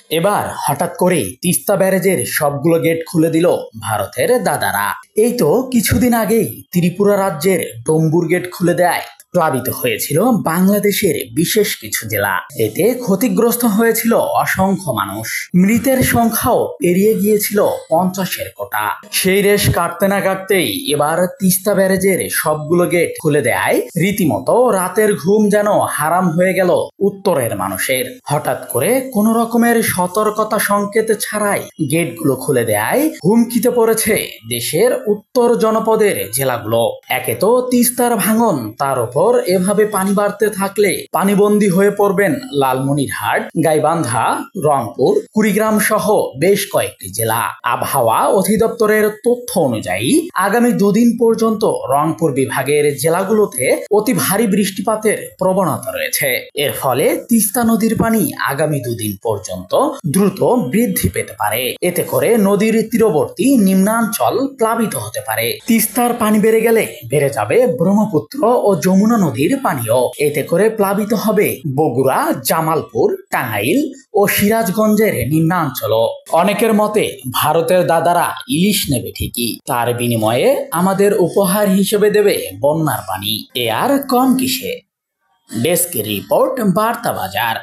এবার হঠাৎ করে তিস্তা ব্যারেজের সবগুলো গেট খুলে দিল ভারতের দাদারা। এই তো কিছুদিন আগেই ত্রিপুরা রাজ্যের ডম্বুর গেট খুলে দেয়। প্লাবিত হয়েছিল বাংলাদেশের বিশেষ কিছু জেলা। এতে ক্ষতিগ্রস্ত হয়েছিল অসংখ্য মানুষ। মৃতের সংখ্যাও পেরিয়ে গিয়েছিল 50-এর কোটা। সেই রেশ কাটতে না কাটতেই এবার তিস্তা ব্যারেজের সবগুলো গেট খুলে দেয় রীতিমতো রাতের ঘুম যেন হারাম হয়ে গেল উত্তরের মানুষের। হঠাৎ করে কোন রকমের সতর্কতা সংকেত ছাড়াই গেটগুলো খুলে দেয় হুমকিতে পড়েছে দেশের উত্তর জনপদের জেলাগুলো। একে তো তিস্তার ভাঙন, তার উপর এভাবে পানি বাড়তে থাকলে পানিবন্দী হয়ে পড়বেন লালমনিরহাট, গাইবান্ধা, রংপুর, কুড়িগ্রাম সহ বেশ কয়েকটি জেলা। আবহাওয়া অধিদপ্তরের তথ্য অনুযায়ী আগামী দুদিন পর্যন্ত রংপুর বিভাগের জেলাগুলোতে অতি ভারী বৃষ্টিপাতের প্রবণতা রয়েছে। এর ফলে তিস্তা নদীর পানি আগামী দুদিন পর্যন্ত দ্রুত বৃদ্ধি পেতে পারে। এতে করে নদীর তীরবর্তী নিম্নাঞ্চল প্লাবিত হতে পারে। তিস্তার পানি বেড়ে গেলে বেড়ে যাবে ব্রহ্মপুত্র ও যমুনা নদীর পানিও। এতে করে প্লাবিত হবে বগুড়া, জামালপুর, টাঙ্গাইল ও সিরাজগঞ্জের নিম্নাঞ্চলও। অনেকের মতে ভারতের দাদারা ইলিশ নেবে ঠিকই, তার বিনিময়ে আমাদের উপহার হিসেবে দেবে বন্যার পানি। এ আর কম কিসে। ডেস্ক রিপোর্ট, বার্তা বাজার।